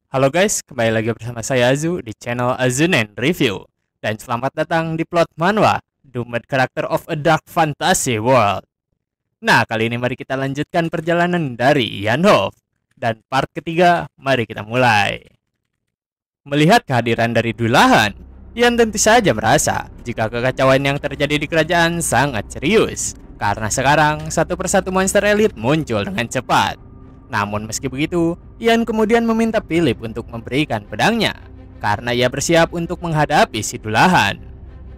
Halo guys, kembali lagi bersama saya Azu di channel Azunen Review. Dan selamat datang di plot manhwa Doomed Character of a Dark Fantasy World. Nah, kali ini mari kita lanjutkan perjalanan dari Yanhof. Dan part ketiga, mari kita mulai. Melihat kehadiran dari Dullahan, Yan tentu saja merasa jika kekacauan yang terjadi di kerajaan sangat serius. Karena sekarang satu persatu monster elit muncul dengan cepat. Namun meski begitu, Yan kemudian meminta Philip untuk memberikan pedangnya karena ia bersiap untuk menghadapi si Dullahan.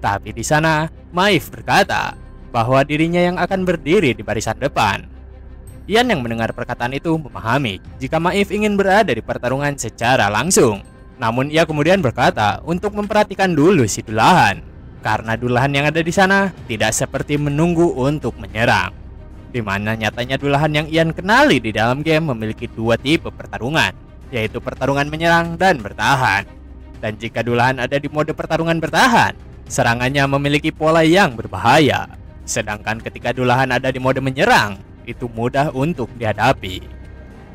Tapi di sana, Maeve berkata bahwa dirinya yang akan berdiri di barisan depan. Yan yang mendengar perkataan itu memahami jika Maeve ingin berada di pertarungan secara langsung. Namun ia kemudian berkata untuk memperhatikan dulu si Dullahan karena Dullahan yang ada di sana tidak seperti menunggu untuk menyerang. Di mana nyatanya Dullahan yang Yan kenali di dalam game memiliki dua tipe pertarungan, yaitu pertarungan menyerang dan bertahan. Dan jika Dullahan ada di mode pertarungan bertahan, serangannya memiliki pola yang berbahaya. Sedangkan ketika Dullahan ada di mode menyerang, itu mudah untuk dihadapi.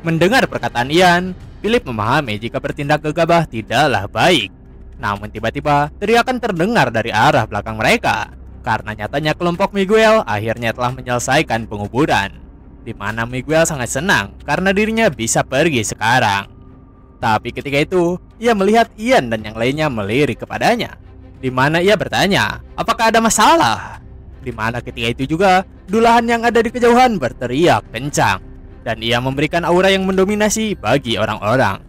Mendengar perkataan Yan, Philip memahami jika bertindak gegabah tidaklah baik. Namun tiba-tiba teriakan terdengar dari arah belakang mereka. Karena nyatanya kelompok Miguel akhirnya telah menyelesaikan penguburan, di mana Miguel sangat senang karena dirinya bisa pergi sekarang. Tapi ketika itu, ia melihat Ian dan yang lainnya melirik kepadanya, di mana ia bertanya, apakah ada masalah? Di mana ketika itu juga, Dullahan yang ada di kejauhan berteriak kencang, dan ia memberikan aura yang mendominasi bagi orang-orang.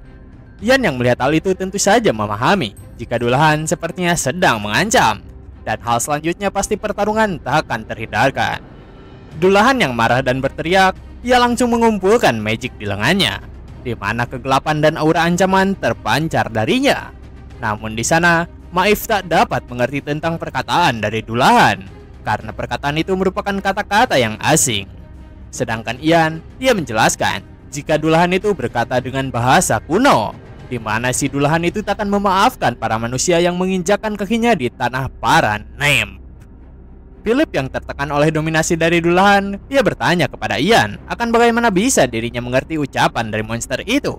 Ian yang melihat hal itu tentu saja memahami jika Dullahan sepertinya sedang mengancam. Dan hal selanjutnya pasti pertarungan tak akan terhindarkan. Dullahan yang marah dan berteriak, ia langsung mengumpulkan magic di lengannya, di mana kegelapan dan aura ancaman terpancar darinya. Namun di sana, Maeve tak dapat mengerti tentang perkataan dari Dullahan, karena perkataan itu merupakan kata-kata yang asing. Sedangkan Ian, dia menjelaskan jika Dullahan itu berkata dengan bahasa kuno, di mana si Dullahan itu tak akan memaafkan para manusia yang menginjakkan kakinya di tanah para nymph. Philip yang tertekan oleh dominasi dari Dullahan, ia bertanya kepada Ian akan bagaimana bisa dirinya mengerti ucapan dari monster itu.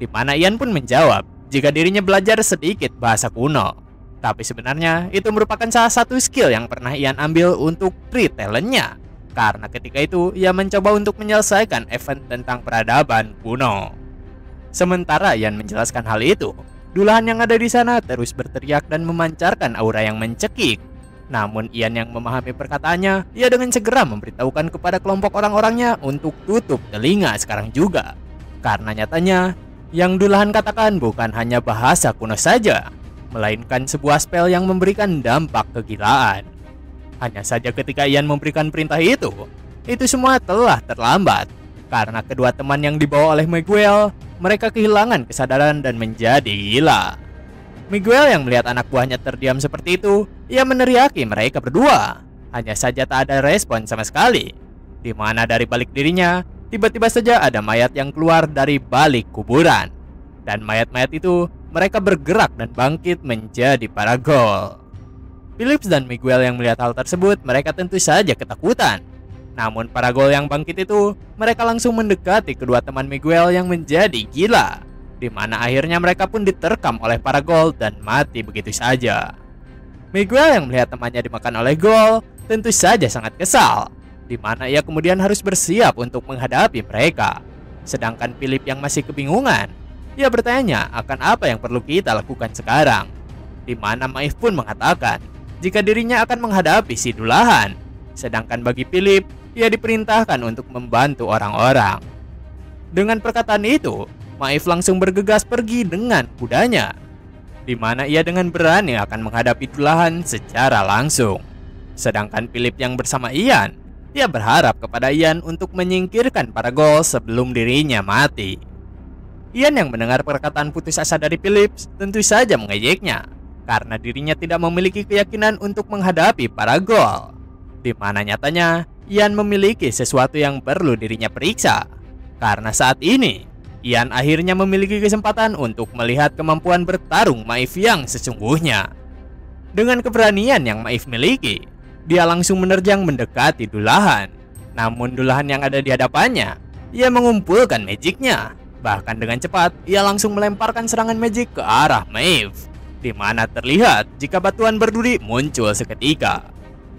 Di mana Ian pun menjawab jika dirinya belajar sedikit bahasa kuno. Tapi sebenarnya itu merupakan salah satu skill yang pernah Ian ambil untuk free talentnya. Karena ketika itu ia mencoba untuk menyelesaikan event tentang peradaban kuno. Sementara Yan menjelaskan hal itu, Dullahan yang ada di sana terus berteriak dan memancarkan aura yang mencekik. Namun Ian yang memahami perkataannya, ia dengan segera memberitahukan kepada kelompok orang-orangnya untuk tutup telinga sekarang juga. Karena nyatanya, yang Dullahan katakan bukan hanya bahasa kuno saja, melainkan sebuah spell yang memberikan dampak kegilaan. Hanya saja ketika Ian memberikan perintah itu semua telah terlambat. Karena kedua teman yang dibawa oleh Miguel, mereka kehilangan kesadaran dan menjadi gila. Miguel yang melihat anak buahnya terdiam seperti itu, ia meneriaki mereka berdua. Hanya saja tak ada respon sama sekali. Di mana dari balik dirinya, tiba-tiba saja ada mayat yang keluar dari balik kuburan. Dan mayat-mayat itu, mereka bergerak dan bangkit menjadi para ghoul. Phillips dan Miguel yang melihat hal tersebut, mereka tentu saja ketakutan. Namun para ghoul yang bangkit itu, mereka langsung mendekati kedua teman Miguel yang menjadi gila. Di mana akhirnya mereka pun diterkam oleh para ghoul dan mati begitu saja. Miguel yang melihat temannya dimakan oleh ghoul, tentu saja sangat kesal. Di mana ia kemudian harus bersiap untuk menghadapi mereka. Sedangkan Philip yang masih kebingungan, ia bertanya akan apa yang perlu kita lakukan sekarang. Di mana Maeve pun mengatakan jika dirinya akan menghadapi si Dullahan. Sedangkan bagi Philip, ia diperintahkan untuk membantu orang-orang. Dengan perkataan itu, Maeve langsung bergegas pergi dengan kudanya, di mana ia dengan berani akan menghadapi Dullahan secara langsung. Sedangkan Philip yang bersama Ian, ia berharap kepada Ian untuk menyingkirkan para ghoul sebelum dirinya mati. Ian yang mendengar perkataan putus asa dari Philip tentu saja mengejeknya, karena dirinya tidak memiliki keyakinan untuk menghadapi para ghoul. Di mana nyatanya Ian memiliki sesuatu yang perlu dirinya periksa. Karena saat ini Ian akhirnya memiliki kesempatan untuk melihat kemampuan bertarung Maeve yang sesungguhnya. Dengan keberanian yang Maeve miliki, dia langsung menerjang mendekati Dullahan. Namun Dullahan yang ada di hadapannya, ia mengumpulkan magicnya, Bahkan dengan cepat, ia langsung melemparkan serangan magic ke arah Maeve, di mana terlihat jika batuan berduri muncul seketika.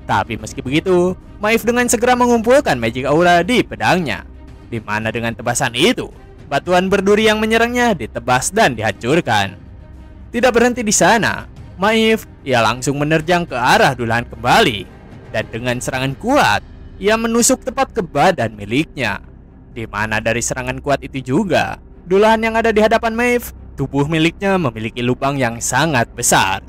Tapi meski begitu, Maeve dengan segera mengumpulkan magic aura di pedangnya, di mana dengan tebasan itu, batuan berduri yang menyerangnya ditebas dan dihancurkan. Tidak berhenti di sana, Maeve ia langsung menerjang ke arah Dullahan kembali, dan dengan serangan kuat, ia menusuk tepat ke badan miliknya. Di mana dari serangan kuat itu juga, Dullahan yang ada di hadapan Maeve, tubuh miliknya memiliki lubang yang sangat besar.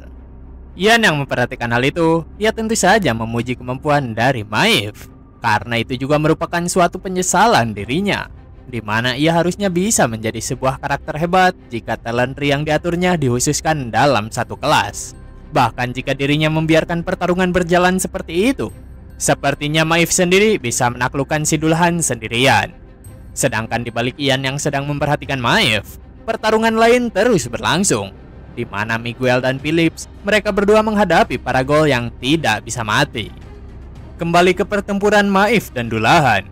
Ian yang memperhatikan hal itu, ia tentu saja memuji kemampuan dari Maeve, karena itu juga merupakan suatu penyesalan dirinya, di mana ia harusnya bisa menjadi sebuah karakter hebat jika talent yang diaturnya dikhususkan dalam satu kelas. Bahkan jika dirinya membiarkan pertarungan berjalan seperti itu, sepertinya Maeve sendiri bisa menaklukkan si Dullahan sendirian. Sedangkan di balik Ian yang sedang memperhatikan Maeve, pertarungan lain terus berlangsung, di mana Miguel dan Phillips mereka berdua menghadapi para gol yang tidak bisa mati. Kembali ke pertempuran Maeve dan Dullahan.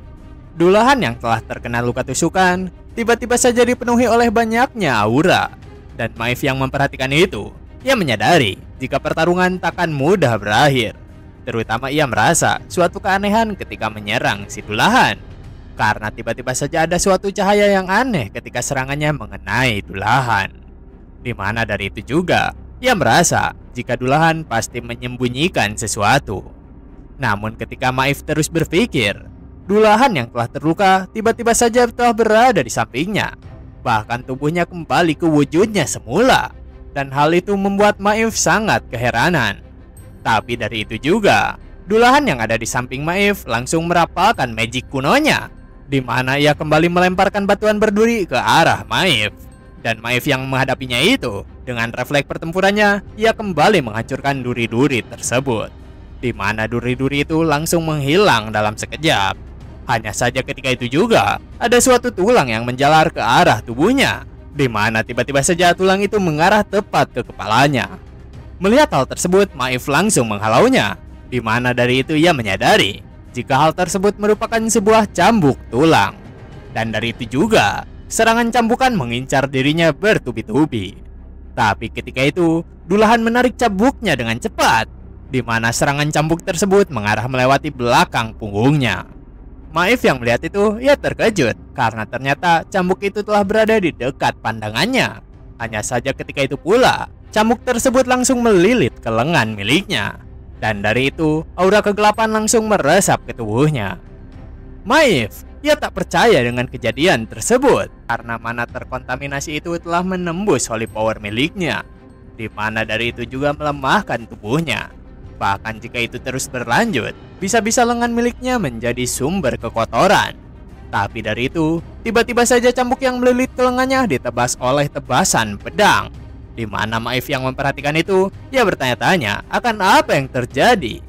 Dullahan yang telah terkena luka tusukan tiba-tiba saja dipenuhi oleh banyaknya aura, dan Maeve yang memperhatikan itu, ia menyadari jika pertarungan takkan mudah berakhir. Terutama ia merasa suatu keanehan ketika menyerang si Dullahan, karena tiba-tiba saja ada suatu cahaya yang aneh ketika serangannya mengenai Dullahan. Di mana dari itu juga, ia merasa jika Dullahan pasti menyembunyikan sesuatu. Namun ketika Maeve terus berpikir, Dullahan yang telah terluka tiba-tiba saja telah berada di sampingnya. Bahkan tubuhnya kembali ke wujudnya semula. Dan hal itu membuat Maeve sangat keheranan. Tapi dari itu juga, Dullahan yang ada di samping Maeve langsung merapalkan magic kunonya, di mana ia kembali melemparkan batuan berduri ke arah Maeve. Dan Maeve yang menghadapinya itu, dengan refleks pertempurannya, ia kembali menghancurkan duri-duri tersebut, di mana duri-duri itu langsung menghilang dalam sekejap. Hanya saja ketika itu juga, ada suatu tulang yang menjalar ke arah tubuhnya, di mana tiba-tiba saja tulang itu mengarah tepat ke kepalanya. Melihat hal tersebut, Maeve langsung menghalaunya, di mana dari itu ia menyadari jika hal tersebut merupakan sebuah cambuk tulang. Dan dari itu juga, serangan cambukan mengincar dirinya bertubi-tubi. Tapi ketika itu, Dullahan menarik cambuknya dengan cepat, di mana serangan cambuk tersebut mengarah melewati belakang punggungnya. Maeve yang melihat itu, ia terkejut karena ternyata cambuk itu telah berada di dekat pandangannya. Hanya saja ketika itu pula, cambuk tersebut langsung melilit ke lengan miliknya. Dan dari itu, aura kegelapan langsung meresap ke tubuhnya. Maeve, ia tak percaya dengan kejadian tersebut, karena mana terkontaminasi itu telah menembus holy power miliknya, di mana dari itu juga melemahkan tubuhnya. Bahkan jika itu terus berlanjut, bisa-bisa lengan miliknya menjadi sumber kekotoran. Tapi dari itu, tiba-tiba saja cambuk yang melilit ke lengannya ditebas oleh tebasan pedang. Di mana Maeve yang memperhatikan itu, ia bertanya-tanya akan apa yang terjadi.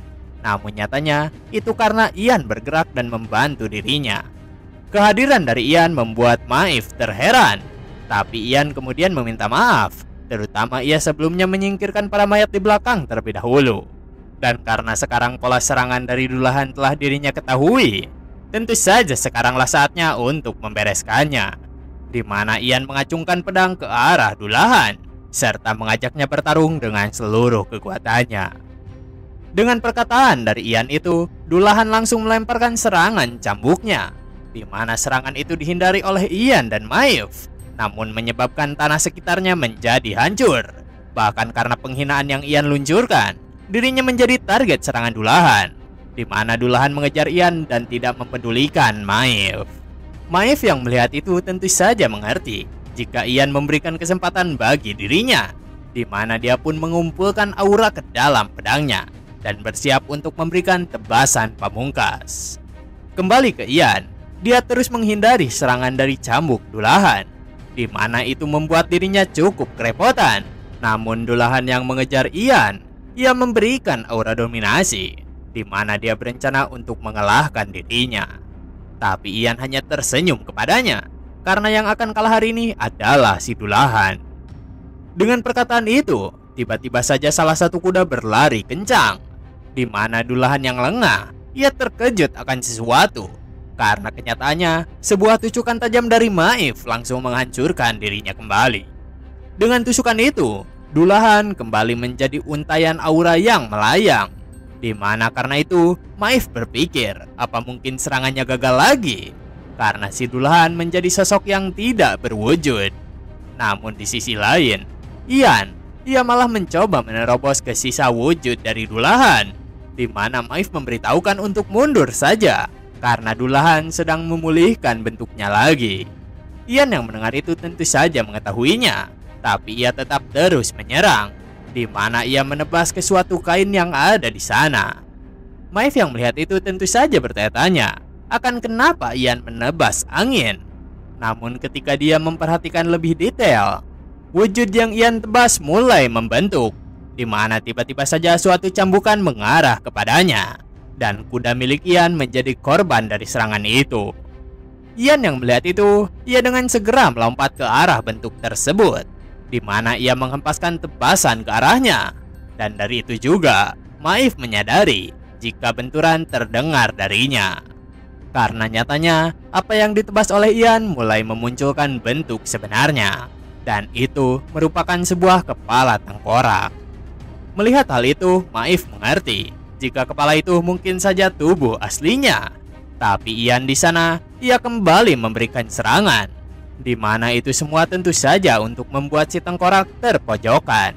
Namun nyatanya, itu karena Ian bergerak dan membantu dirinya. Kehadiran dari Ian membuat Maeve terheran. Tapi Ian kemudian meminta maaf, terutama ia sebelumnya menyingkirkan para mayat di belakang terlebih dahulu. Dan karena sekarang pola serangan dari Dullahan telah dirinya ketahui, tentu saja sekaranglah saatnya untuk membereskannya. Di mana Ian mengacungkan pedang ke arah Dullahan, serta mengajaknya bertarung dengan seluruh kekuatannya. Dengan perkataan dari Ian itu, Dullahan langsung melemparkan serangan cambuknya, di mana serangan itu dihindari oleh Ian dan Maeve, namun menyebabkan tanah sekitarnya menjadi hancur. Bahkan karena penghinaan yang Ian luncurkan, dirinya menjadi target serangan Dullahan, di mana Dullahan mengejar Ian dan tidak mempedulikan Maeve. Maeve yang melihat itu tentu saja mengerti jika Ian memberikan kesempatan bagi dirinya, di mana dia pun mengumpulkan aura ke dalam pedangnya dan bersiap untuk memberikan tebasan pamungkas. Kembali ke Ian, dia terus menghindari serangan dari cambuk Dullahan, di mana itu membuat dirinya cukup kerepotan. Namun Dullahan yang mengejar Ian, ia memberikan aura dominasi, di mana dia berencana untuk mengalahkan dirinya. Tapi Ian hanya tersenyum kepadanya, karena yang akan kalah hari ini adalah si Dullahan. Dengan perkataan itu, tiba-tiba saja salah satu kuda berlari kencang, di mana Dullahan yang lengah, ia terkejut akan sesuatu, karena kenyataannya sebuah tusukan tajam dari Maif langsung menghancurkan dirinya kembali. Dengan tusukan itu, Dullahan kembali menjadi untayan aura yang melayang. Di mana karena itu, Maif berpikir apa mungkin serangannya gagal lagi karena si Dullahan menjadi sosok yang tidak berwujud. Namun di sisi lain, ia malah mencoba menerobos ke sisa wujud dari Dullahan, di mana Maif memberitahukan untuk mundur saja karena Dullahan sedang memulihkan bentuknya lagi. Ian yang mendengar itu tentu saja mengetahuinya, tapi ia tetap terus menyerang, di mana ia menebas ke suatu kain yang ada di sana. Maif yang melihat itu tentu saja bertanya-tanya akan kenapa Ian menebas angin. Namun ketika dia memperhatikan lebih detail, wujud yang Ian tebas mulai membentuk, di mana tiba-tiba saja suatu cambukan mengarah kepadanya, dan kuda milik Ian menjadi korban dari serangan itu. Ian yang melihat itu, ia dengan segera melompat ke arah bentuk tersebut, di mana ia menghempaskan tebasan ke arahnya. Dan dari itu juga, Maif menyadari jika benturan terdengar darinya. Karena nyatanya, apa yang ditebas oleh Ian mulai memunculkan bentuk sebenarnya, dan itu merupakan sebuah kepala tengkorak. Melihat hal itu, Maif mengerti jika kepala itu mungkin saja tubuh aslinya. Tapi Ian di sana, ia kembali memberikan serangan, di mana itu semua tentu saja untuk membuat si tengkorak terpojokan.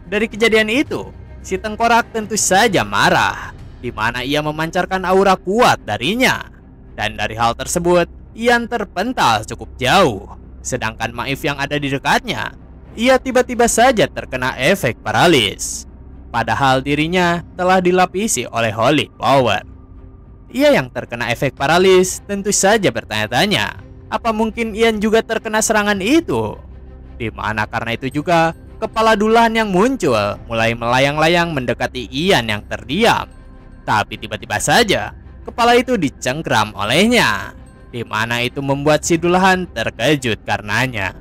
Dari kejadian itu, si tengkorak tentu saja marah, di mana ia memancarkan aura kuat darinya. Dan dari hal tersebut, Ian terpental cukup jauh. Sedangkan Maif yang ada di dekatnya, ia tiba-tiba saja terkena efek paralis. Padahal dirinya telah dilapisi oleh Holy Power. Ia yang terkena efek paralis tentu saja bertanya-tanya, apa mungkin Ian juga terkena serangan itu? Di mana karena itu juga, kepala Dullahan yang muncul mulai melayang-layang mendekati Ian yang terdiam. Tapi tiba-tiba saja, kepala itu dicengkram olehnya, di mana itu membuat si Dullahan terkejut karenanya.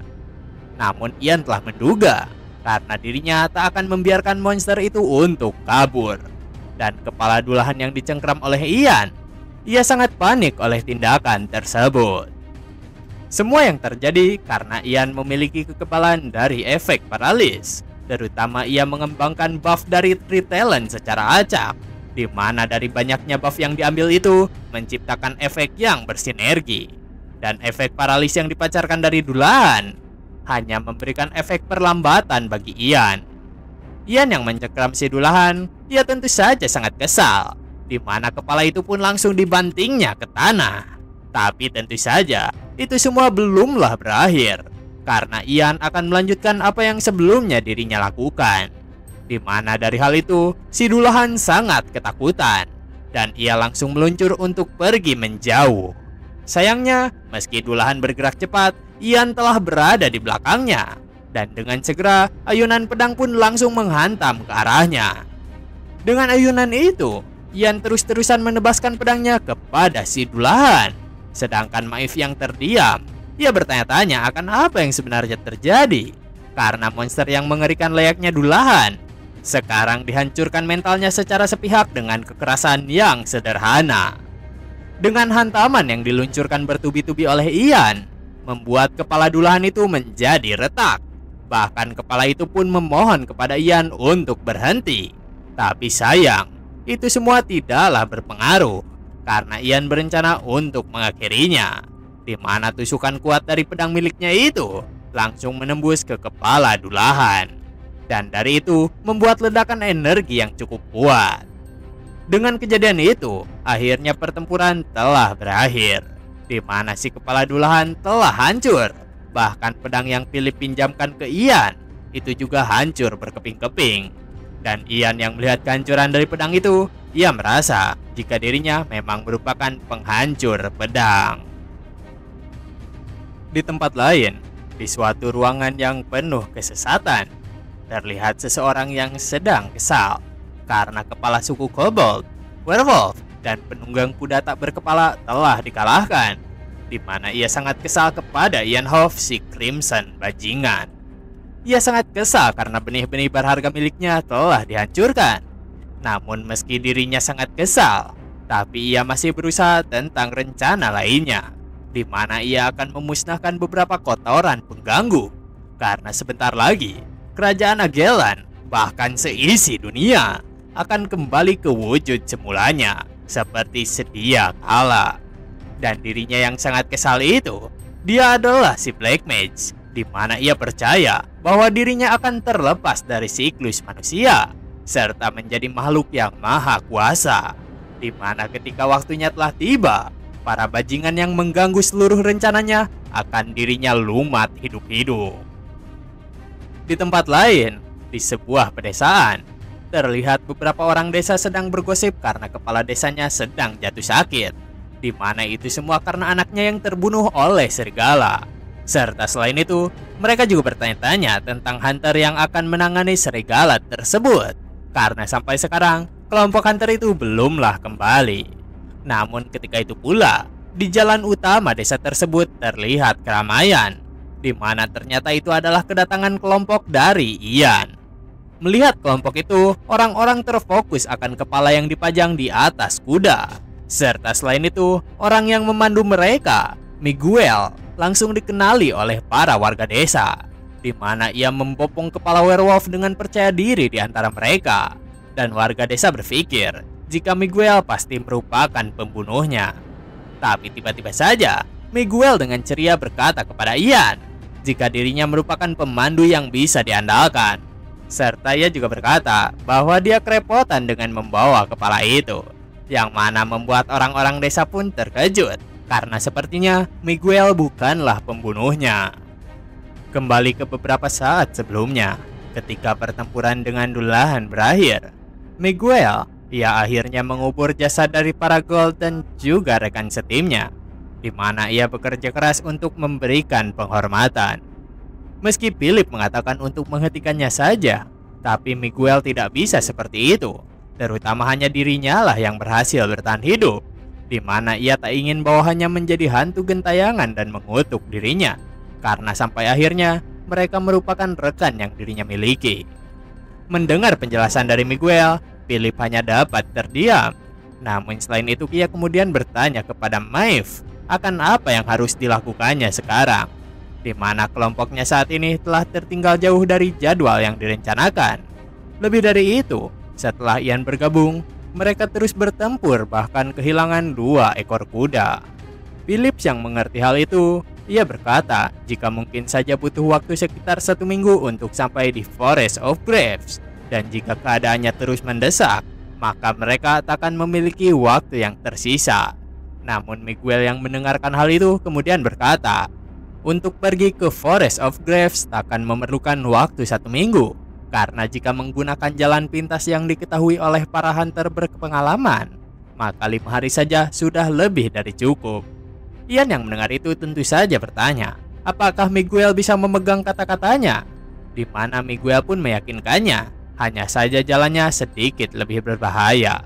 Namun Ian telah menduga karena dirinya tak akan membiarkan monster itu untuk kabur. Dan kepala Dullahan yang dicengkram oleh Ian, ia sangat panik oleh tindakan tersebut. Semua yang terjadi karena Ian memiliki kekebalan dari efek paralis, terutama ia mengembangkan buff dari Tree Talent secara acak, di mana dari banyaknya buff yang diambil itu menciptakan efek yang bersinergi. Dan efek paralis yang dipancarkan dari Dullahan hanya memberikan efek perlambatan bagi Ian. Ian yang mencengkram si Dullahan, ia tentu saja sangat kesal, di mana kepala itu pun langsung dibantingnya ke tanah. Tapi tentu saja itu semua belumlah berakhir, karena Ian akan melanjutkan apa yang sebelumnya dirinya lakukan. Di mana dari hal itu, si Dullahan sangat ketakutan, dan ia langsung meluncur untuk pergi menjauh. Sayangnya, meski Dullahan bergerak cepat, Ian telah berada di belakangnya, dan dengan segera ayunan pedang pun langsung menghantam ke arahnya. Dengan ayunan itu, Ian terus-terusan menebaskan pedangnya kepada si Dullahan. Sedangkan Maif yang terdiam, ia bertanya-tanya akan apa yang sebenarnya terjadi, karena monster yang mengerikan layaknya Dullahan sekarang dihancurkan mentalnya secara sepihak dengan kekerasan yang sederhana. Dengan hantaman yang diluncurkan bertubi-tubi oleh Ian, membuat kepala Dullahan itu menjadi retak. Bahkan kepala itu pun memohon kepada Ian untuk berhenti. Tapi sayang, itu semua tidaklah berpengaruh, karena Ian berencana untuk mengakhirinya, di mana tusukan kuat dari pedang miliknya itu langsung menembus ke kepala Dullahan. Dan dari itu membuat ledakan energi yang cukup kuat. Dengan kejadian itu, akhirnya pertempuran telah berakhir, di mana si kepala Dullahan telah hancur. Bahkan pedang yang Philip pinjamkan ke Ian itu juga hancur berkeping-keping. Dan Ian yang melihat kehancuran dari pedang itu, ia merasa jika dirinya memang merupakan penghancur pedang. Di tempat lain, di suatu ruangan yang penuh kesesatan, terlihat seseorang yang sedang kesal karena kepala suku kobold, werewolf, dan penunggang kuda tak berkepala telah dikalahkan, di mana ia sangat kesal kepada Ian Hoff si Crimson bajingan. Ia sangat kesal karena benih-benih berharga miliknya telah dihancurkan. Namun meski dirinya sangat kesal, Tapi ia masih berusaha tentang rencana lainnya, di mana ia akan memusnahkan beberapa kotoran pengganggu. Karena sebentar lagi, kerajaan Agelan, bahkan seisi dunia, akan kembali ke wujud semulanya, seperti sedia kala. Dan dirinya yang sangat kesal itu, dia adalah si Black Mage, di mana ia percaya bahwa dirinya akan terlepas dari siklus manusia, serta menjadi makhluk yang maha kuasa. Di mana ketika waktunya telah tiba, para bajingan yang mengganggu seluruh rencananya akan dirinya lumat hidup-hidup. Di tempat lain, di sebuah pedesaan, terlihat beberapa orang desa sedang bergosip karena kepala desanya sedang jatuh sakit, di mana itu semua karena anaknya yang terbunuh oleh serigala. Serta selain itu, mereka juga bertanya-tanya tentang hunter yang akan menangani serigala tersebut, karena sampai sekarang kelompok hunter itu belumlah kembali. Namun ketika itu pula, di jalan utama desa tersebut terlihat keramaian, di mana ternyata itu adalah kedatangan kelompok dari Ian. Melihat kelompok itu, orang-orang terfokus akan kepala yang dipajang di atas kuda. Serta selain itu, orang yang memandu mereka, Miguel, langsung dikenali oleh para warga desa, di mana ia membopong kepala werewolf dengan percaya diri di antara mereka. Dan warga desa berpikir jika Miguel pasti merupakan pembunuhnya. Tapi tiba-tiba saja Miguel dengan ceria berkata kepada Ian jika dirinya merupakan pemandu yang bisa diandalkan. Serta ia juga berkata bahwa dia kerepotan dengan membawa kepala itu, yang mana membuat orang-orang desa pun terkejut karena sepertinya Miguel bukanlah pembunuhnya. Kembali ke beberapa saat sebelumnya, ketika pertempuran dengan Dullahan berakhir, Miguel, ia akhirnya mengubur jasad dari para Gold dan juga rekan setimnya, di mana ia bekerja keras untuk memberikan penghormatan. Meski Philip mengatakan untuk menghentikannya saja, tapi Miguel tidak bisa seperti itu, terutama hanya dirinya lah yang berhasil bertahan hidup, di mana ia tak ingin bawahannya menjadi hantu gentayangan dan mengutuk dirinya, karena sampai akhirnya mereka merupakan rekan yang dirinya miliki. Mendengar penjelasan dari Miguel, Philip hanya dapat terdiam. Namun selain itu ia kemudian bertanya kepada Maeve akan apa yang harus dilakukannya sekarang, di mana kelompoknya saat ini telah tertinggal jauh dari jadwal yang direncanakan. Lebih dari itu, setelah Ian bergabung, mereka terus bertempur bahkan kehilangan 2 ekor kuda. Philip yang mengerti hal itu, ia berkata jika mungkin saja butuh waktu sekitar 1 minggu untuk sampai di Forest of Graves, dan jika keadaannya terus mendesak, maka mereka akan memiliki waktu yang tersisa. Namun Miguel yang mendengarkan hal itu kemudian berkata, untuk pergi ke Forest of Graves akan memerlukan waktu 1 minggu, karena jika menggunakan jalan pintas yang diketahui oleh para hunter berpengalaman, maka 5 hari saja sudah lebih dari cukup. Ian yang mendengar itu tentu saja bertanya, apakah Miguel bisa memegang kata-katanya? Di mana Miguel pun meyakinkannya, hanya saja jalannya sedikit lebih berbahaya.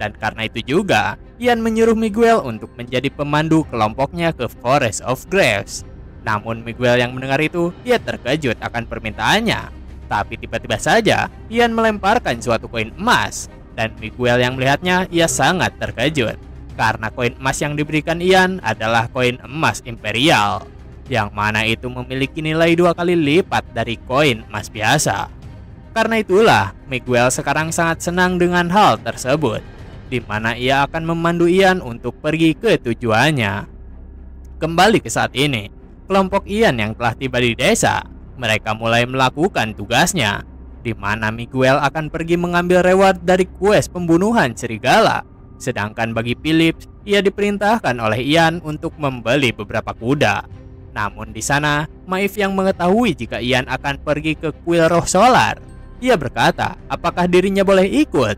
Dan karena itu juga, Ian menyuruh Miguel untuk menjadi pemandu kelompoknya ke Forest of Graves. Namun Miguel yang mendengar itu, ia terkejut akan permintaannya. Tapi tiba-tiba saja, Ian melemparkan suatu koin emas. Dan Miguel yang melihatnya, ia sangat terkejut. Karena koin emas yang diberikan Ian adalah koin emas imperial, yang mana itu memiliki nilai 2 kali lipat dari koin emas biasa. Karena itulah, Miguel sekarang sangat senang dengan hal tersebut, di mana ia akan memandu Ian untuk pergi ke tujuannya. Kembali ke saat ini, kelompok Ian yang telah tiba di desa, mereka mulai melakukan tugasnya, di mana Miguel akan pergi mengambil reward dari quest pembunuhan serigala. Sedangkan bagi Philip, ia diperintahkan oleh Ian untuk membeli beberapa kuda. Namun di sana, Maeve yang mengetahui jika Ian akan pergi ke kuil roh solar, ia berkata apakah dirinya boleh ikut.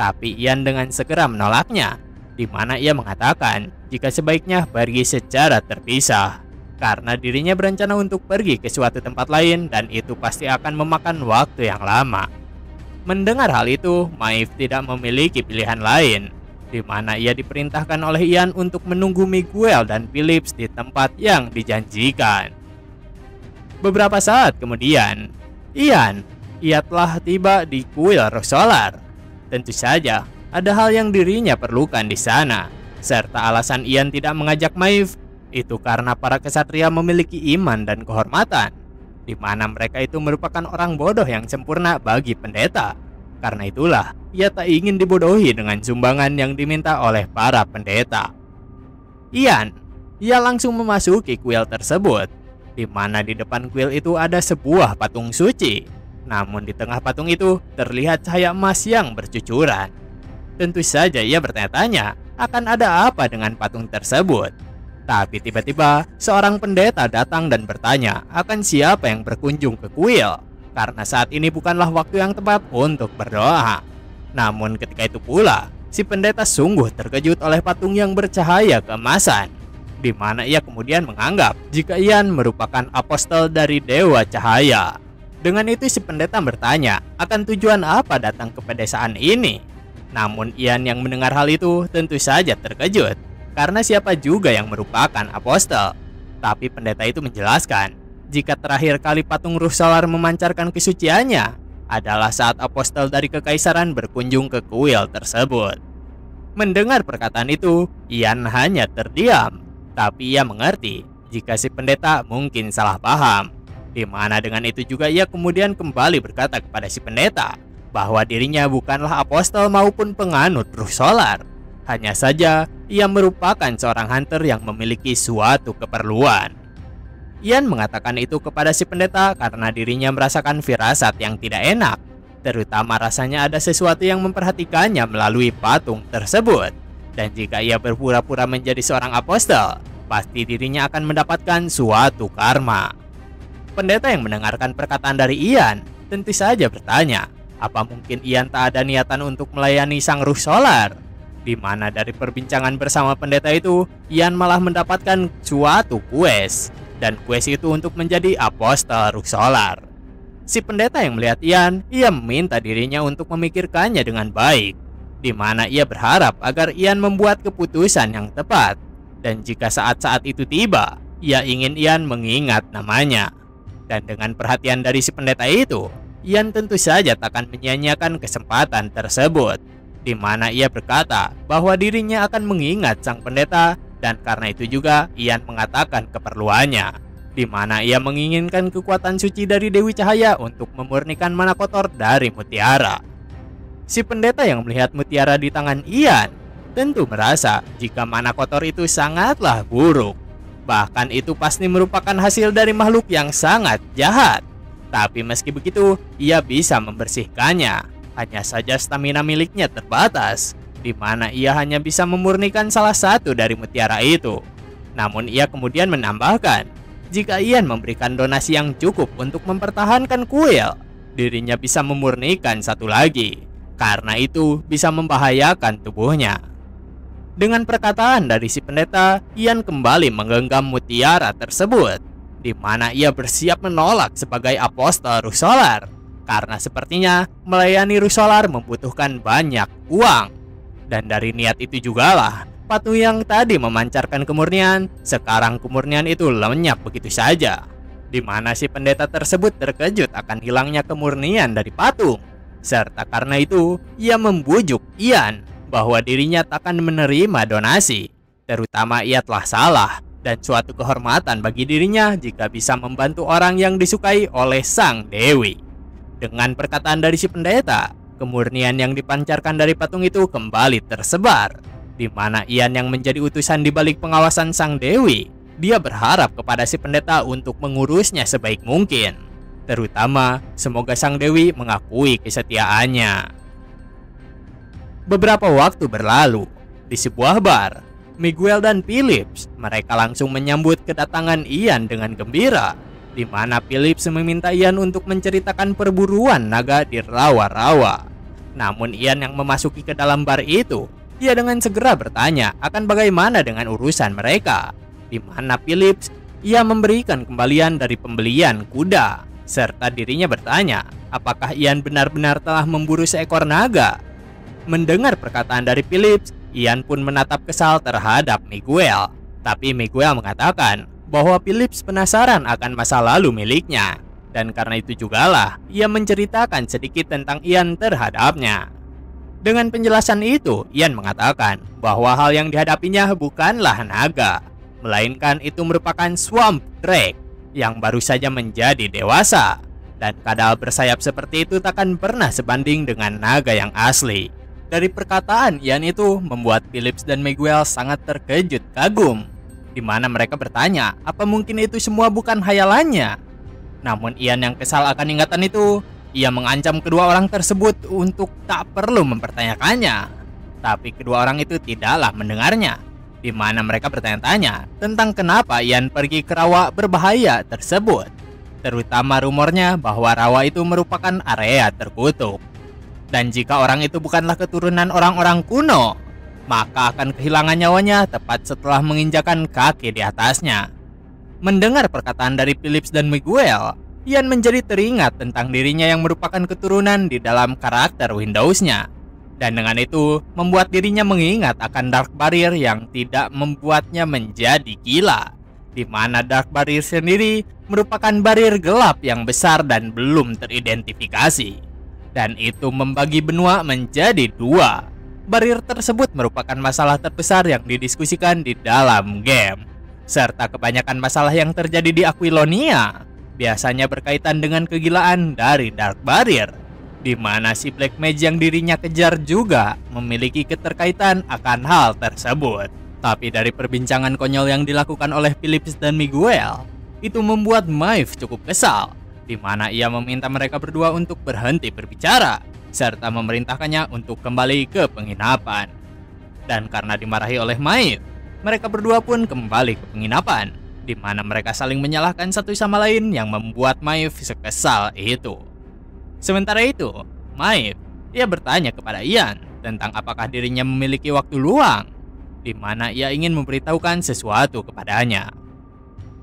Tapi Ian dengan segera menolaknya, di mana ia mengatakan jika sebaiknya pergi secara terpisah, karena dirinya berencana untuk pergi ke suatu tempat lain dan itu pasti akan memakan waktu yang lama. Mendengar hal itu, Maeve tidak memiliki pilihan lain, di mana ia diperintahkan oleh Ian untuk menunggu Miguel dan Phillips di tempat yang dijanjikan. Beberapa saat kemudian, ia telah tiba di kuil roh solar. Tentu saja, ada hal yang dirinya perlukan di sana, serta alasan Ian tidak mengajak Maeve itu karena para kesatria memiliki iman dan kehormatan, di mana mereka itu merupakan orang bodoh yang sempurna bagi pendeta. Karena itulah, ia tak ingin dibodohi dengan sumbangan yang diminta oleh para pendeta. Ia langsung memasuki kuil tersebut, di mana di depan kuil itu ada sebuah patung suci. Namun di tengah patung itu terlihat cahaya emas yang bercucuran. Tentu saja ia bertanya-tanya akan ada apa dengan patung tersebut. Tapi tiba-tiba seorang pendeta datang dan bertanya akan siapa yang berkunjung ke kuil, karena saat ini bukanlah waktu yang tepat untuk berdoa. Namun ketika itu pula, si pendeta sungguh terkejut oleh patung yang bercahaya keemasan, di mana ia kemudian menganggap jika Ian merupakan apostel dari Dewa Cahaya. Dengan itu si pendeta bertanya akan tujuan apa datang ke pedesaan ini. Namun Ian yang mendengar hal itu tentu saja terkejut, karena siapa juga yang merupakan apostel. Tapi pendeta itu menjelaskan jika terakhir kali patung Ruh Solar memancarkan kesuciannya adalah saat apostel dari kekaisaran berkunjung ke kuil tersebut. Mendengar perkataan itu, Ian hanya terdiam. Tapi ia mengerti jika si pendeta mungkin salah paham, di mana dengan itu juga ia kemudian kembali berkata kepada si pendeta bahwa dirinya bukanlah apostel maupun penganut Ruh Solar. Hanya saja ia merupakan seorang hunter yang memiliki suatu keperluan. Ian mengatakan itu kepada si pendeta karena dirinya merasakan firasat yang tidak enak, terutama rasanya ada sesuatu yang memperhatikannya melalui patung tersebut. Dan jika ia berpura-pura menjadi seorang apostel, pasti dirinya akan mendapatkan suatu karma. Pendeta yang mendengarkan perkataan dari Ian tentu saja bertanya, apa mungkin Ian tak ada niatan untuk melayani sang Ruh Solar? Di mana dari perbincangan bersama pendeta itu, Ian malah mendapatkan suatu quest, dan quest itu untuk menjadi apostel Ruh Solar. Si pendeta yang melihat Ian, ia meminta dirinya untuk memikirkannya dengan baik, di mana ia berharap agar Ian membuat keputusan yang tepat. Dan jika saat-saat itu tiba, ia ingin Ian mengingat namanya. Dan dengan perhatian dari si pendeta itu, Ian tentu saja takkan menyia-nyiakan kesempatan tersebut, di mana ia berkata bahwa dirinya akan mengingat sang pendeta. Dan karena itu juga Ian mengatakan keperluannya, di mana ia menginginkan kekuatan suci dari Dewi Cahaya untuk memurnikan mana kotor dari mutiara. Si pendeta yang melihat mutiara di tangan Ian tentu merasa jika mana kotor itu sangatlah buruk. Bahkan itu pasti merupakan hasil dari makhluk yang sangat jahat. Tapi meski begitu, ia bisa membersihkannya. Hanya saja stamina miliknya terbatas, di mana ia hanya bisa memurnikan salah satu dari mutiara itu. Namun ia kemudian menambahkan, jika Ian memberikan donasi yang cukup untuk mempertahankan kuil, dirinya bisa memurnikan satu lagi. Karena itu bisa membahayakan tubuhnya. Dengan perkataan dari si pendeta, Ian kembali menggenggam mutiara tersebut, di mana ia bersiap menolak sebagai apostel Ruh Solar, karena sepertinya melayani Ruh Solar membutuhkan banyak uang. Dan dari niat itu jugalah patung yang tadi memancarkan kemurnian, sekarang kemurnian itu lenyap begitu saja, di mana si pendeta tersebut terkejut akan hilangnya kemurnian dari patung. Serta karena itu, ia membujuk Ian bahwa dirinya takkan menerima donasi, terutama ia telah salah, dan suatu kehormatan bagi dirinya jika bisa membantu orang yang disukai oleh sang dewi. Dengan perkataan dari si pendeta, kemurnian yang dipancarkan dari patung itu kembali tersebar, di mana Ian yang menjadi utusan di balik pengawasan sang dewi, dia berharap kepada si pendeta untuk mengurusnya sebaik mungkin. Terutama, semoga sang dewi mengakui kesetiaannya. Beberapa waktu berlalu, di sebuah bar, Miguel dan Phillips, mereka langsung menyambut kedatangan Ian dengan gembira, di mana Phillips meminta Ian untuk menceritakan perburuan naga di rawa-rawa. Namun Ian yang memasuki ke dalam bar itu, ia dengan segera bertanya akan bagaimana dengan urusan mereka, di mana Phillips, ia memberikan kembalian dari pembelian kuda, serta dirinya bertanya apakah Ian benar-benar telah memburu seekor naga. Mendengar perkataan dari Phillips, Ian pun menatap kesal terhadap Miguel. Tapi Miguel mengatakan bahwa Phillips penasaran akan masa lalu miliknya, dan karena itu jugalah ia menceritakan sedikit tentang Ian terhadapnya. Dengan penjelasan itu, Ian mengatakan bahwa hal yang dihadapinya bukanlah naga, melainkan itu merupakan swamp drake yang baru saja menjadi dewasa. Dan kadal bersayap seperti itu takkan pernah sebanding dengan naga yang asli. Dari perkataan Ian itu membuat Phillips dan Miguel sangat terkejut kagum, di mana mereka bertanya apa mungkin itu semua bukan hayalannya. Namun Ian yang kesal akan ingatan itu, ia mengancam kedua orang tersebut untuk tak perlu mempertanyakannya. Tapi kedua orang itu tidaklah mendengarnya, di mana mereka bertanya-tanya tentang kenapa Ian pergi ke rawa berbahaya tersebut. Terutama rumornya bahwa rawa itu merupakan area terkutuk. Dan jika orang itu bukanlah keturunan orang-orang kuno, maka akan kehilangan nyawanya tepat setelah menginjakan kaki di atasnya. Mendengar perkataan dari Phillips dan Miguel, Ian menjadi teringat tentang dirinya yang merupakan keturunan di dalam karakter Windows-nya. Dan dengan itu, membuat dirinya mengingat akan Dark Barrier yang tidak membuatnya menjadi gila. Di mana Dark Barrier sendiri merupakan barrier gelap yang besar dan belum teridentifikasi. Dan itu membagi benua menjadi dua. Barrier tersebut merupakan masalah terbesar yang didiskusikan di dalam game. Serta kebanyakan masalah yang terjadi di Aquilonia biasanya berkaitan dengan kegilaan dari Dark Barrier, di mana si Black Mage yang dirinya kejar juga memiliki keterkaitan akan hal tersebut. Tapi dari perbincangan konyol yang dilakukan oleh Phillips dan Miguel, itu membuat Maeve cukup kesal, di mana ia meminta mereka berdua untuk berhenti berbicara, serta memerintahkannya untuk kembali ke penginapan. Dan karena dimarahi oleh Maeve, mereka berdua pun kembali ke penginapan, di mana mereka saling menyalahkan satu sama lain yang membuat Maeve sekesal itu. Sementara itu, Maeve, ia bertanya kepada Ian tentang apakah dirinya memiliki waktu luang, di mana ia ingin memberitahukan sesuatu kepadanya.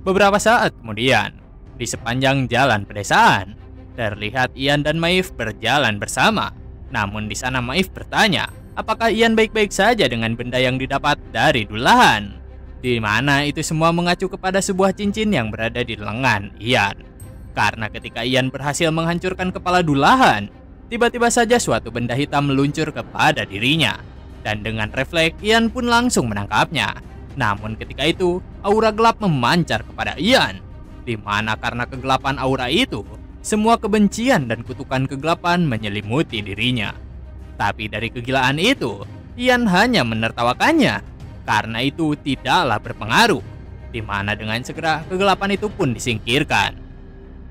Beberapa saat kemudian, di sepanjang jalan pedesaan, terlihat Ian dan Maeve berjalan bersama. Namun di sana Maeve bertanya, apakah Ian baik-baik saja dengan benda yang didapat dari Dullahan, di mana itu semua mengacu kepada sebuah cincin yang berada di lengan Ian. Karena ketika Ian berhasil menghancurkan kepala Dullahan, tiba-tiba saja suatu benda hitam meluncur kepada dirinya. Dan dengan refleks, Ian pun langsung menangkapnya. Namun ketika itu, aura gelap memancar kepada Ian, di mana karena kegelapan aura itu, semua kebencian dan kutukan kegelapan menyelimuti dirinya. Tapi dari kegilaan itu, Ian hanya menertawakannya, karena itu tidaklah berpengaruh, di mana dengan segera kegelapan itu pun disingkirkan.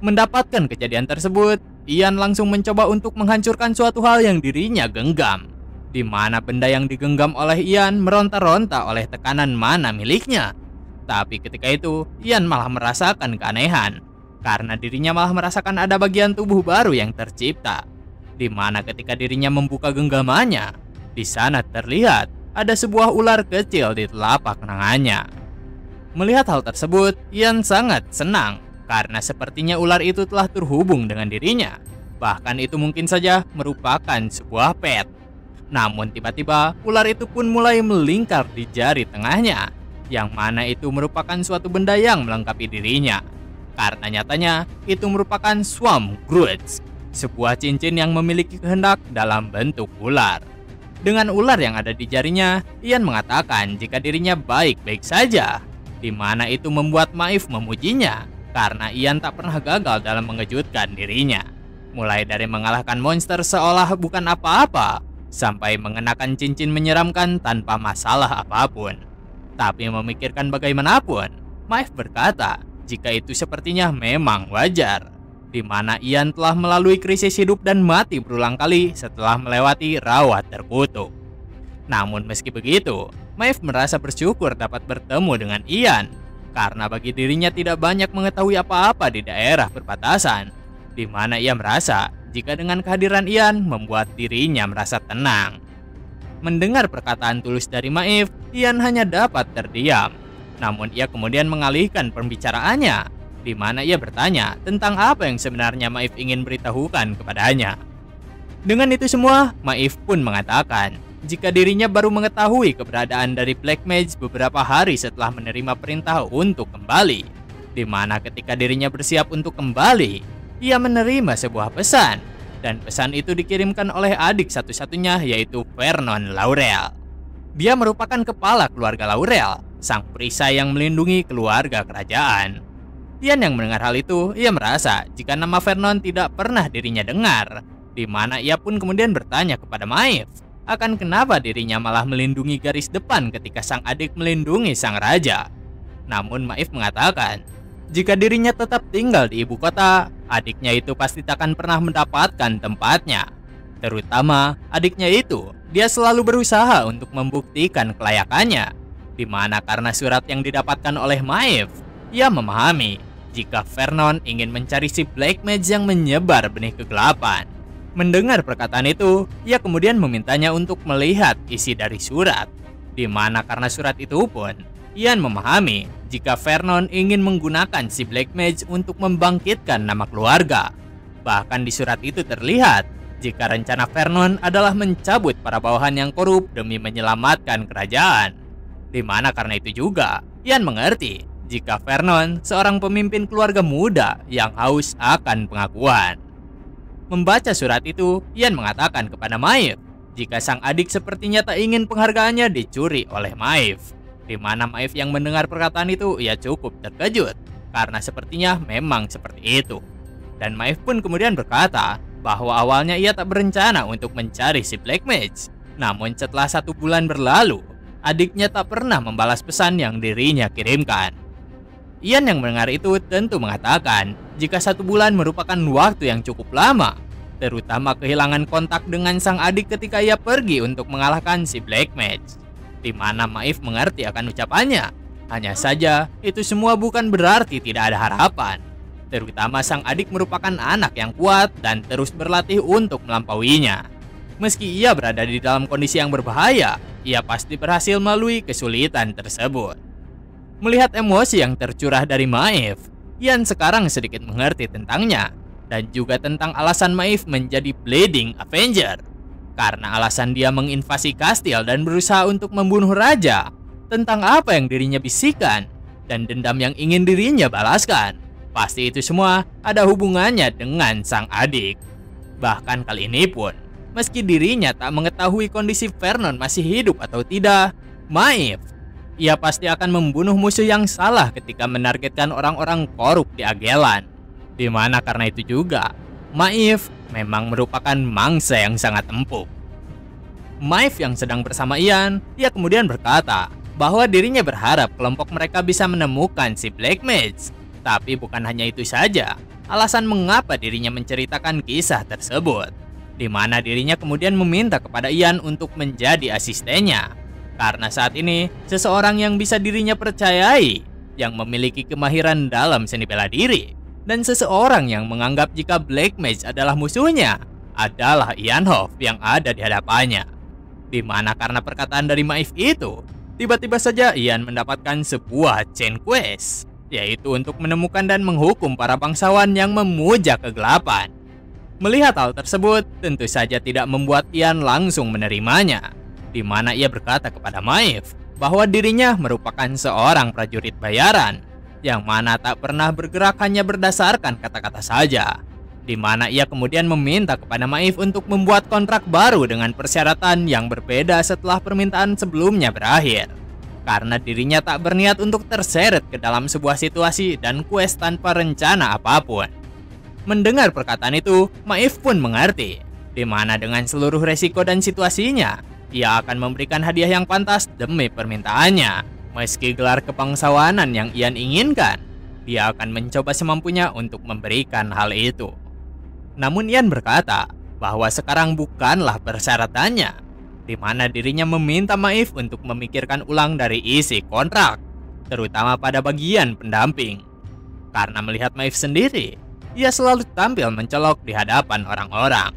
Mendapatkan kejadian tersebut, Ian langsung mencoba untuk menghancurkan suatu hal yang dirinya genggam, di mana benda yang digenggam oleh Ian meronta-ronta oleh tekanan mana miliknya. Tapi ketika itu, Ian malah merasakan keanehan, karena dirinya malah merasakan ada bagian tubuh baru yang tercipta, di mana ketika dirinya membuka genggamannya, di sana terlihat ada sebuah ular kecil di telapak tangannya. Melihat hal tersebut, Ian sangat senang, karena sepertinya ular itu telah terhubung dengan dirinya. Bahkan itu mungkin saja merupakan sebuah pet. Namun tiba-tiba ular itu pun mulai melingkar di jari tengahnya, yang mana itu merupakan suatu benda yang melengkapi dirinya. Karena nyatanya itu merupakan Swamp Grudge, sebuah cincin yang memiliki kehendak dalam bentuk ular. Dengan ular yang ada di jarinya, Ian mengatakan jika dirinya baik-baik saja, di mana itu membuat Maeve memujinya, karena Ian tak pernah gagal dalam mengejutkan dirinya. Mulai dari mengalahkan monster seolah bukan apa-apa, sampai mengenakan cincin menyeramkan tanpa masalah apapun. Tapi memikirkan bagaimanapun, Maeve berkata jika itu sepertinya memang wajar, di mana Ian telah melalui krisis hidup dan mati berulang kali setelah melewati rawa terkutuk. Namun meski begitu, Maeve merasa bersyukur dapat bertemu dengan Ian, karena bagi dirinya tidak banyak mengetahui apa-apa di daerah perbatasan, di mana ia merasa jika dengan kehadiran Ian membuat dirinya merasa tenang. Mendengar perkataan tulus dari Maeve, Ian hanya dapat terdiam. Namun ia kemudian mengalihkan pembicaraannya, di mana ia bertanya tentang apa yang sebenarnya Maeve ingin beritahukan kepadanya. Dengan itu semua, Maeve pun mengatakan jika dirinya baru mengetahui keberadaan dari Black Mage beberapa hari setelah menerima perintah untuk kembali, di mana ketika dirinya bersiap untuk kembali, ia menerima sebuah pesan, dan pesan itu dikirimkan oleh adik satu-satunya yaitu Vernon Laurel. Dia merupakan kepala keluarga Laurel, sang perisai yang melindungi keluarga kerajaan. Ian yang mendengar hal itu, ia merasa jika nama Vernon tidak pernah dirinya dengar, di mana ia pun kemudian bertanya kepada Maeve akan kenapa dirinya malah melindungi garis depan ketika sang adik melindungi sang raja. Namun Maeve mengatakan, jika dirinya tetap tinggal di ibu kota, adiknya itu pasti takkan pernah mendapatkan tempatnya. Terutama adiknya itu, dia selalu berusaha untuk membuktikan kelayakannya. Di mana karena surat yang didapatkan oleh Maeve, ia memahami jika Vernon ingin mencari si Black Mage yang menyebar benih kegelapan. Mendengar perkataan itu, ia kemudian memintanya untuk melihat isi dari surat. Di mana karena surat itu pun, Ian memahami jika Vernon ingin menggunakan si Black Mage untuk membangkitkan nama keluarga. Bahkan di surat itu terlihat jika rencana Vernon adalah mencabut para bawahan yang korup demi menyelamatkan kerajaan. Di mana karena itu juga, Ian mengerti jika Vernon seorang pemimpin keluarga muda yang haus akan pengakuan. Membaca surat itu, Ian mengatakan kepada Maeve jika sang adik sepertinya tak ingin penghargaannya dicuri oleh Maeve. Di mana Maeve yang mendengar perkataan itu, ia cukup terkejut karena sepertinya memang seperti itu. Dan Maeve pun kemudian berkata bahwa awalnya ia tak berencana untuk mencari si Black Mage. Namun setelah 1 bulan berlalu, adiknya tak pernah membalas pesan yang dirinya kirimkan. Ian yang mendengar itu tentu mengatakan jika 1 bulan merupakan waktu yang cukup lama, terutama kehilangan kontak dengan sang adik ketika ia pergi untuk mengalahkan si Black Mage. Di mana Maeve mengerti akan ucapannya. Hanya saja, itu semua bukan berarti tidak ada harapan. Terutama sang adik merupakan anak yang kuat dan terus berlatih untuk melampauinya. Meski ia berada di dalam kondisi yang berbahaya, ia pasti berhasil melalui kesulitan tersebut. Melihat emosi yang tercurah dari Maeve, Ian sekarang sedikit mengerti tentangnya dan juga tentang alasan Maeve menjadi Bleeding Avenger. Karena alasan dia menginvasi kastil dan berusaha untuk membunuh raja, tentang apa yang dirinya bisikan dan dendam yang ingin dirinya balaskan. Pasti itu semua ada hubungannya dengan sang adik. Bahkan kali ini pun, meski dirinya tak mengetahui kondisi Vernon masih hidup atau tidak, Maeve, ia pasti akan membunuh musuh yang salah ketika menargetkan orang-orang korup di Agelan. Di mana karena itu juga, Maeve memang merupakan mangsa yang sangat empuk. Maeve yang sedang bersama Ian, ia kemudian berkata bahwa dirinya berharap kelompok mereka bisa menemukan si Black Mage. Tapi bukan hanya itu saja, alasan mengapa dirinya menceritakan kisah tersebut. Di mana dirinya kemudian meminta kepada Ian untuk menjadi asistennya. Karena saat ini, seseorang yang bisa dirinya percayai, yang memiliki kemahiran dalam seni bela diri, dan seseorang yang menganggap jika Black Mage adalah musuhnya, adalah Ian Hoff yang ada di hadapannya. Di mana karena perkataan dari Maeve itu, tiba-tiba saja Ian mendapatkan sebuah chain quest, yaitu untuk menemukan dan menghukum para bangsawan yang memuja kegelapan. Melihat hal tersebut, tentu saja tidak membuat Ian langsung menerimanya. Di mana ia berkata kepada Maeve bahwa dirinya merupakan seorang prajurit bayaran yang mana tak pernah bergerak hanya berdasarkan kata-kata saja. Di mana ia kemudian meminta kepada Maeve untuk membuat kontrak baru dengan persyaratan yang berbeda setelah permintaan sebelumnya berakhir. Karena dirinya tak berniat untuk terseret ke dalam sebuah situasi dan quest tanpa rencana apapun. Mendengar perkataan itu, Maeve pun mengerti di mana dengan seluruh resiko dan situasinya, ia akan memberikan hadiah yang pantas demi permintaannya. Meski gelar kebangsawanan yang Ian inginkan, dia akan mencoba semampunya untuk memberikan hal itu. Namun Ian berkata bahwa sekarang bukanlah persyaratannya, di mana dirinya meminta Maeve untuk memikirkan ulang dari isi kontrak, terutama pada bagian pendamping. Karena melihat Maeve sendiri, ia selalu tampil mencolok di hadapan orang-orang.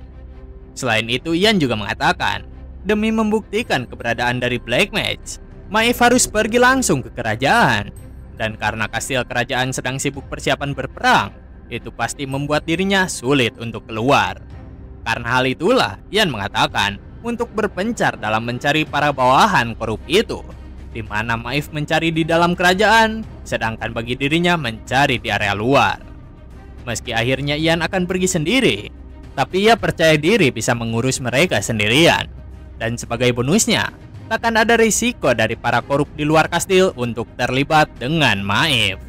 Selain itu, Ian juga mengatakan, demi membuktikan keberadaan dari Black Mage, Maeve harus pergi langsung ke kerajaan. Dan karena kastil kerajaan sedang sibuk persiapan berperang, itu pasti membuat dirinya sulit untuk keluar. Karena hal itulah, Ian mengatakan untuk berpencar dalam mencari para bawahan korup itu, di mana Maeve mencari di dalam kerajaan, sedangkan bagi dirinya mencari di area luar. Meski akhirnya Ian akan pergi sendiri, Tapi ia percaya diri bisa mengurus mereka sendirian. Dan sebagai bonusnya, takkan ada risiko dari para korup di luar kastil untuk terlibat dengan Maeve.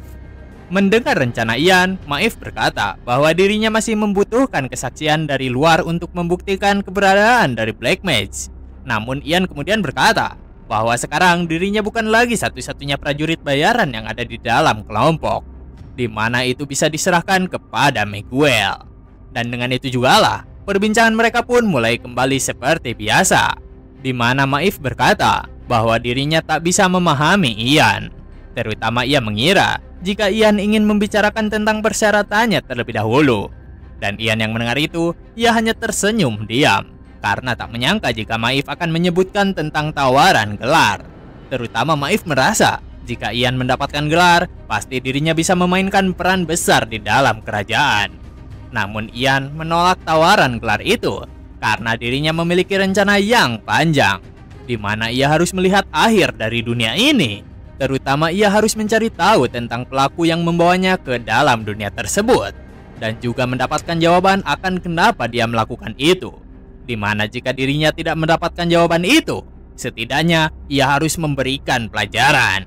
Mendengar rencana Ian, Maeve berkata bahwa dirinya masih membutuhkan kesaksian dari luar untuk membuktikan keberadaan dari Black Mage. Namun Ian kemudian berkata bahwa sekarang dirinya bukan lagi satu-satunya prajurit bayaran yang ada di dalam kelompok, di mana itu bisa diserahkan kepada Miguel. Dan dengan itu jugalah, perbincangan mereka pun mulai kembali seperti biasa, di mana Maeve berkata bahwa dirinya tak bisa memahami Ian. Terutama ia mengira jika Ian ingin membicarakan tentang persyaratannya terlebih dahulu. Dan Ian yang mendengar itu, ia hanya tersenyum diam, karena tak menyangka jika Maeve akan menyebutkan tentang tawaran gelar. Terutama Maeve merasa jika Ian mendapatkan gelar, pasti dirinya bisa memainkan peran besar di dalam kerajaan. Namun Ian menolak tawaran gelar itu karena dirinya memiliki rencana yang panjang, di mana ia harus melihat akhir dari dunia ini. Terutama ia harus mencari tahu tentang pelaku yang membawanya ke dalam dunia tersebut, dan juga mendapatkan jawaban akan kenapa dia melakukan itu. Di mana jika dirinya tidak mendapatkan jawaban itu, setidaknya ia harus memberikan pelajaran.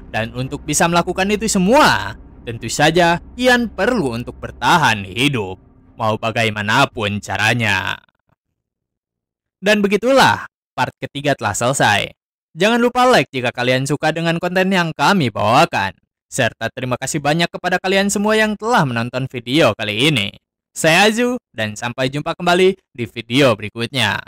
Dan untuk bisa melakukan itu semua, tentu saja Ian perlu untuk bertahan hidup, mau bagaimanapun caranya. Dan begitulah, part ketiga telah selesai. Jangan lupa like jika kalian suka dengan konten yang kami bawakan. Serta terima kasih banyak kepada kalian semua yang telah menonton video kali ini. Saya Azu, dan sampai jumpa kembali di video berikutnya.